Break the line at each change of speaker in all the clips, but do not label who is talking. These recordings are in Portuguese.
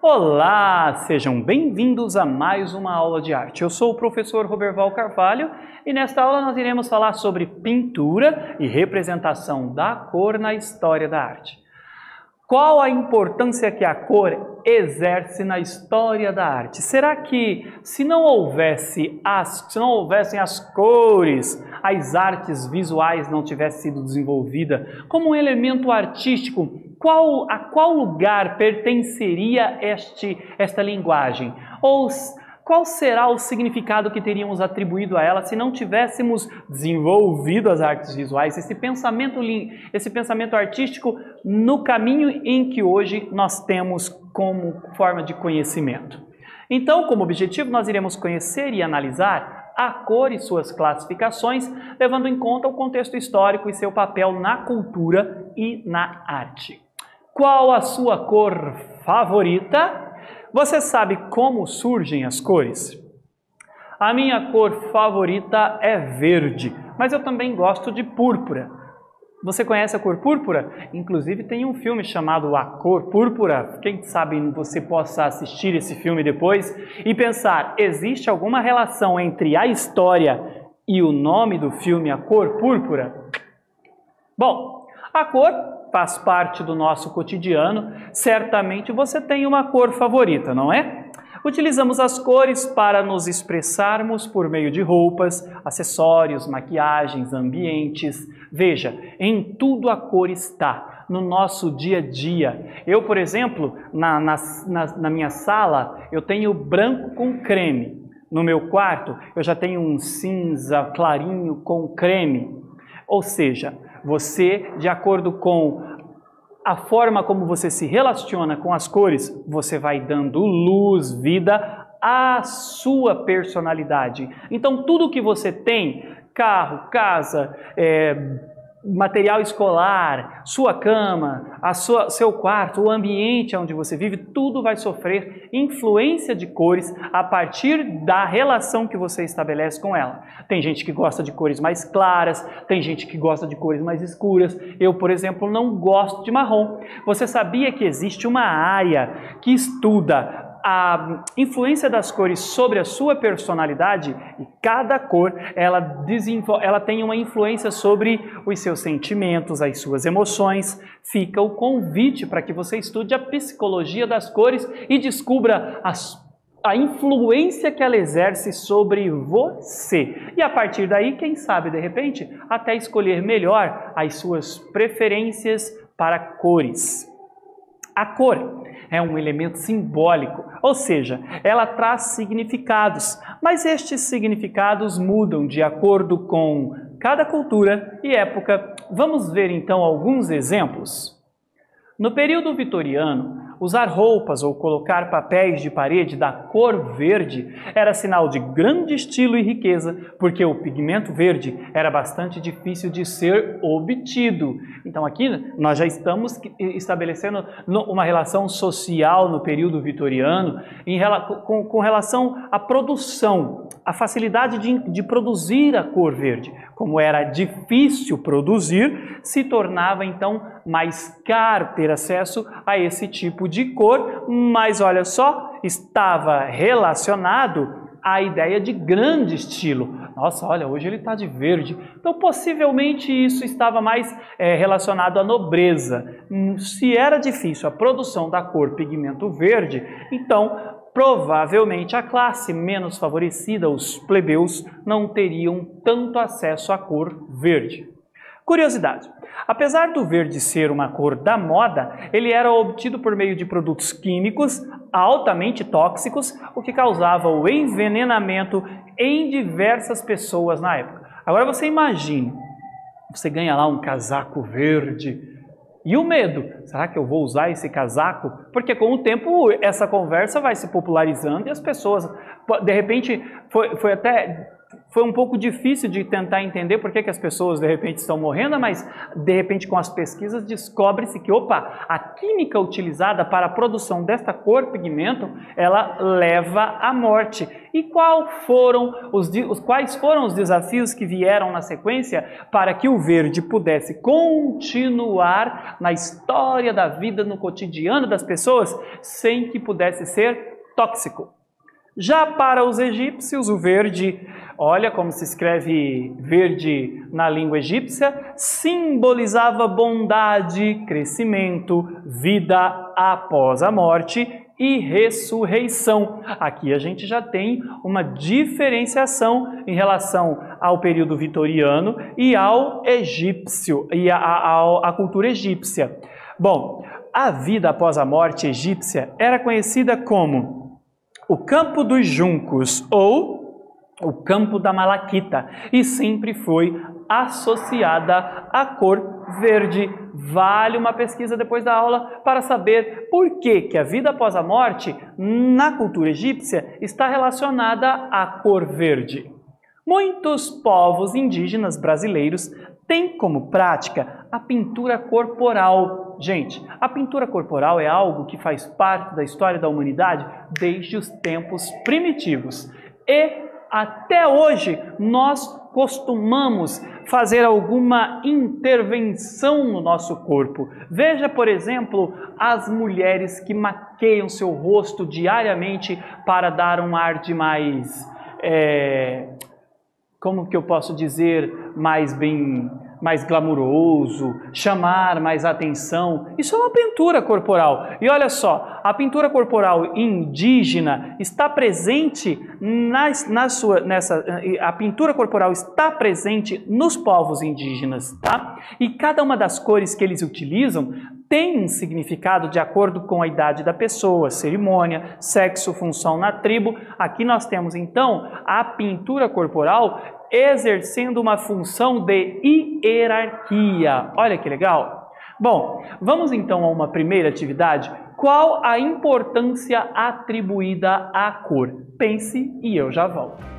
Olá, sejam bem-vindos a mais uma aula de arte. Eu sou o professor Roberval Carvalho e nesta aula nós iremos falar sobre pintura e representação da cor na história da arte. Qual a importância que a cor exerce na história da arte? Será que se não houvessem as cores, as artes visuais não tivessem sido desenvolvidas como um elemento artístico, a qual lugar pertenceria esta linguagem? Ou qual será o significado que teríamos atribuído a ela se não tivéssemos desenvolvido as artes visuais, esse pensamento artístico no caminho em que hoje nós temos como forma de conhecimento? Então, como objetivo, nós iremos conhecer e analisar a cor e suas classificações, levando em conta o contexto histórico e seu papel na cultura e na arte. Qual a sua cor favorita? Você sabe como surgem as cores? A minha cor favorita é verde, mas eu também gosto de púrpura. Você conhece a cor púrpura? Inclusive tem um filme chamado A Cor Púrpura. Quem sabe você possa assistir esse filme depois e pensar, existe alguma relação entre a história e o nome do filme A Cor Púrpura? Bom, a cor faz parte do nosso cotidiano, certamente você tem uma cor favorita, não é? Utilizamos as cores para nos expressarmos por meio de roupas, acessórios, maquiagens, ambientes. Veja, em tudo a cor está, no nosso dia a dia. Eu, por exemplo, na minha sala, eu tenho branco com creme. No meu quarto, eu já tenho um cinza clarinho com creme. Ou seja, você, de acordo com a forma como você se relaciona com as cores, você vai dando luz, vida à sua personalidade. Então, tudo que você tem, carro, casa, material escolar, sua cama, seu quarto, o ambiente onde você vive, tudo vai sofrer influência de cores a partir da relação que você estabelece com ela. Tem gente que gosta de cores mais claras, tem gente que gosta de cores mais escuras. Eu, por exemplo, não gosto de marrom. Você sabia que existe uma área que estuda a influência das cores sobre a sua personalidade? E cada cor, ela tem uma influência sobre os seus sentimentos, as suas emoções. Fica o convite para que você estude a psicologia das cores e descubra a influência que ela exerce sobre você. E a partir daí, quem sabe, de repente, até escolher melhor as suas preferências para cores. A cor é um elemento simbólico, ou seja, ela traz significados, mas estes significados mudam de acordo com cada cultura e época. Vamos ver então alguns exemplos. No período vitoriano, usar roupas ou colocar papéis de parede da cor verde era sinal de grande estilo e riqueza, porque o pigmento verde era bastante difícil de ser obtido. Então aqui nós já estamos estabelecendo uma relação social no período vitoriano com relação à produção, a facilidade de produzir a cor verde. Como era difícil produzir, se tornava então mais caro ter acesso a esse tipo de cor, mas olha só, estava relacionado à ideia de grande estilo. Nossa, olha, hoje ele está de verde. Então, possivelmente isso estava mais relacionado à nobreza. Se era difícil a produção da cor pigmento verde, então provavelmente a classe menos favorecida, os plebeus, não teriam tanto acesso à cor verde. Curiosidade: apesar do verde ser uma cor da moda, ele era obtido por meio de produtos químicos altamente tóxicos, o que causava o envenenamento em diversas pessoas na época. Agora você imagine, você ganha lá um casaco verde. E o medo, será que eu vou usar esse casaco? Porque com o tempo essa conversa vai se popularizando e as pessoas, de repente, Foi um pouco difícil de tentar entender por que as pessoas de repente estão morrendo, mas de repente com as pesquisas descobre-se que, opa, a química utilizada para a produção desta cor pigmento, ela leva à morte. E quais foram os desafios que vieram na sequência para que o verde pudesse continuar na história da vida, no cotidiano das pessoas, sem que pudesse ser tóxico? Já para os egípcios, o verde, olha como se escreve verde na língua egípcia, simbolizava bondade, crescimento, vida após a morte e ressurreição. Aqui a gente já tem uma diferenciação em relação ao período vitoriano e ao egípcio, e à cultura egípcia. Bom, a vida após a morte egípcia era conhecida como o campo dos juncos ou o campo da malaquita e sempre foi associada à cor verde. Vale uma pesquisa depois da aula para saber por que a vida após a morte na cultura egípcia está relacionada à cor verde. Muitos povos indígenas brasileiros têm como prática a pintura corporal. Gente, a pintura corporal é algo que faz parte da história da humanidade desde os tempos primitivos. E até hoje nós costumamos fazer alguma intervenção no nosso corpo. Veja, por exemplo, as mulheres que maqueiam seu rosto diariamente para dar um ar de mais... como que eu posso dizer, mais glamuroso, chamar mais atenção. Isso é uma pintura corporal. E olha só, a pintura corporal indígena está presente a pintura corporal está presente nos povos indígenas, tá? E cada uma das cores que eles utilizam tem um significado de acordo com a idade da pessoa, cerimônia, sexo, função na tribo. Aqui nós temos então a pintura corporal exercendo uma função de hierarquia. Olha que legal! Bom, vamos então a uma primeira atividade. Qual a importância atribuída à cor? Pense e eu já volto.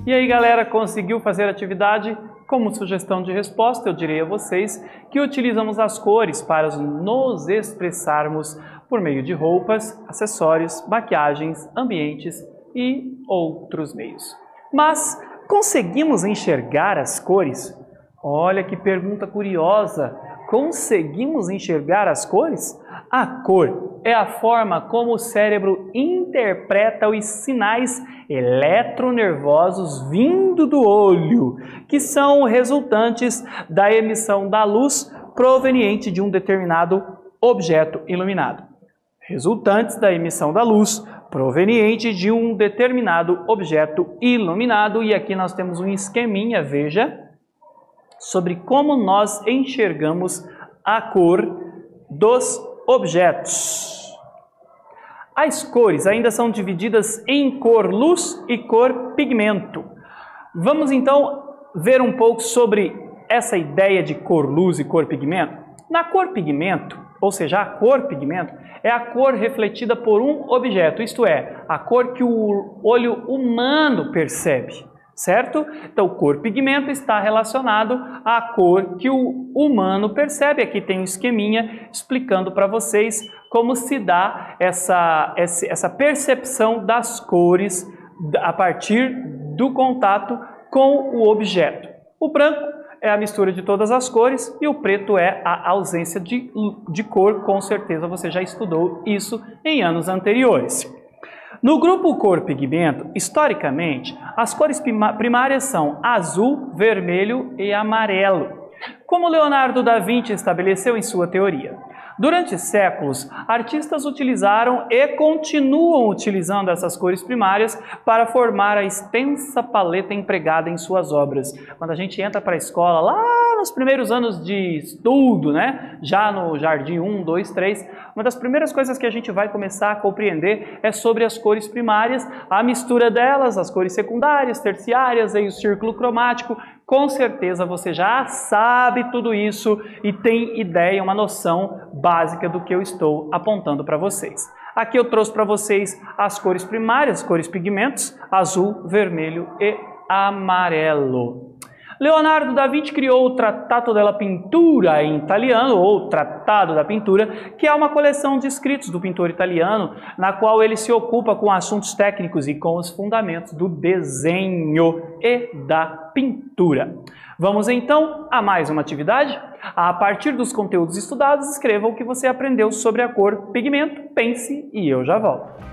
E aí, galera, conseguiu fazer a atividade? Como sugestão de resposta, eu direi a vocês que utilizamos as cores para nos expressarmos por meio de roupas, acessórios, maquiagens, ambientes e outros meios. Mas conseguimos enxergar as cores? Olha que pergunta curiosa! Conseguimos enxergar as cores? A cor é a forma como o cérebro interpreta os sinais eletronervosos vindo do olho, que são resultantes da emissão da luz proveniente de um determinado objeto iluminado. Resultantes da emissão da luz proveniente de um determinado objeto iluminado. E aqui nós temos um esqueminha, veja, sobre como nós enxergamos a cor dos objetos. As cores ainda são divididas em cor luz e cor pigmento. Vamos então ver um pouco sobre essa ideia de cor luz e cor pigmento. Na cor pigmento, ou seja, a cor pigmento, é a cor refletida por um objeto, isto é, a cor que o olho humano percebe, certo? Então, cor pigmento está relacionado à cor que o humano percebe. Aqui tem um esqueminha explicando para vocês como se dá essa percepção das cores a partir do contato com o objeto. O branco é a mistura de todas as cores e o preto é a ausência de cor. Com certeza você já estudou isso em anos anteriores. No grupo cor-pigmento, historicamente, as cores primárias são azul, vermelho e amarelo, como Leonardo da Vinci estabeleceu em sua teoria. Durante séculos, artistas utilizaram e continuam utilizando essas cores primárias para formar a extensa paleta empregada em suas obras. Quando a gente entra para a escola, lá nos primeiros anos de estudo, né? Já no Jardim 1, 2, 3, uma das primeiras coisas que a gente vai começar a compreender é sobre as cores primárias, a mistura delas, as cores secundárias, terciárias e o círculo cromático. Com certeza você já sabe tudo isso e tem ideia, uma noção básica do que eu estou apontando para vocês. Aqui eu trouxe para vocês as cores primárias, cores pigmentos, azul, vermelho e amarelo. Leonardo da Vinci criou o Trattato della Pintura em italiano, ou Tratado da Pintura, que é uma coleção de escritos do pintor italiano, na qual ele se ocupa com assuntos técnicos e com os fundamentos do desenho e da pintura. Vamos então a mais uma atividade? A partir dos conteúdos estudados, escreva o que você aprendeu sobre a cor pigmento, pense e eu já volto.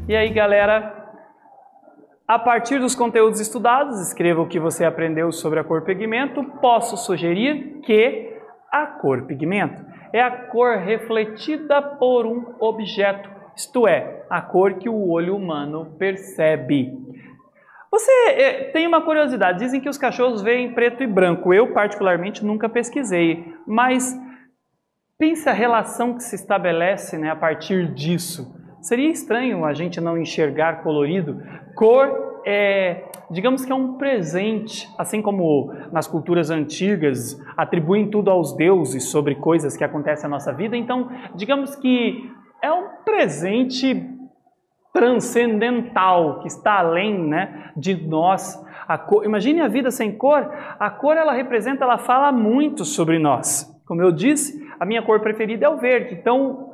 E aí, galera, a partir dos conteúdos estudados, escreva o que você aprendeu sobre a cor pigmento. Posso sugerir que a cor pigmento é a cor refletida por um objeto, isto é, a cor que o olho humano percebe. Você tem uma curiosidade, dizem que os cachorros veem preto e branco. Eu, particularmente, nunca pesquisei, mas pense a relação que se estabelece, né, a partir disso. Seria estranho a gente não enxergar colorido. Cor digamos que é um presente, assim como nas culturas antigas atribuem tudo aos deuses sobre coisas que acontecem na nossa vida. Então, digamos que é um presente transcendental que está além, né, de nós. Imagine a vida sem cor. A cor, ela representa, ela fala muito sobre nós. Como eu disse, a minha cor preferida é o verde. Então,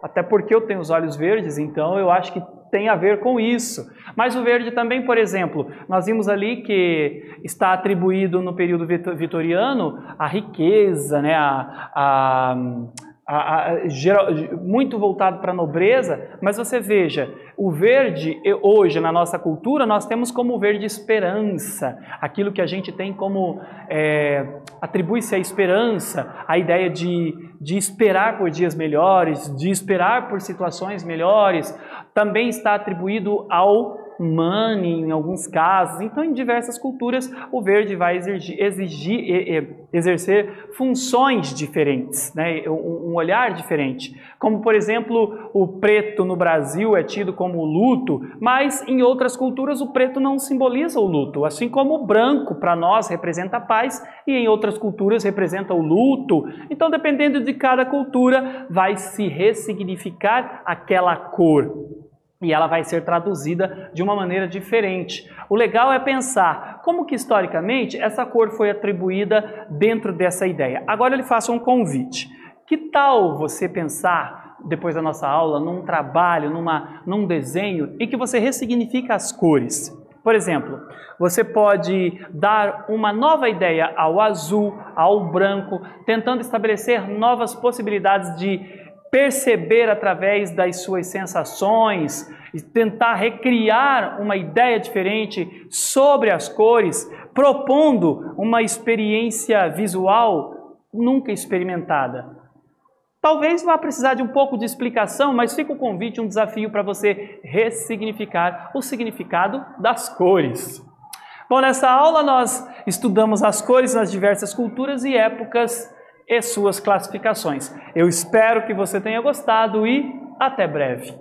até porque eu tenho os olhos verdes, então eu acho que tem a ver com isso. Mas o verde também, por exemplo, nós vimos ali que está atribuído no período vitoriano a riqueza, né, muito voltado para a nobreza, mas você veja, o verde, hoje na nossa cultura, nós temos como verde esperança, aquilo que a gente tem como, atribui-se à esperança, a ideia de esperar por dias melhores, de esperar por situações melhores, também está atribuído ao money em alguns casos. Então, em diversas culturas, o verde vai exercer funções diferentes, né? Um olhar diferente. Como, por exemplo, o preto no Brasil é tido como luto, mas em outras culturas o preto não simboliza o luto, assim como o branco para nós representa a paz e em outras culturas representa o luto. Então, dependendo de cada cultura, vai se ressignificar aquela cor. E ela vai ser traduzida de uma maneira diferente. O legal é pensar como que historicamente essa cor foi atribuída dentro dessa ideia. Agora eu lhe faço um convite. Que tal você pensar, depois da nossa aula, num trabalho, num desenho, em que você ressignifica as cores? Por exemplo, você pode dar uma nova ideia ao azul, ao branco, tentando estabelecer novas possibilidades de perceber através das suas sensações e tentar recriar uma ideia diferente sobre as cores, propondo uma experiência visual nunca experimentada. Talvez vá precisar de um pouco de explicação, mas fica o convite, um desafio para você ressignificar o significado das cores. Bom, nessa aula nós estudamos as cores nas diversas culturas e épocas e suas classificações. Eu espero que você tenha gostado e até breve.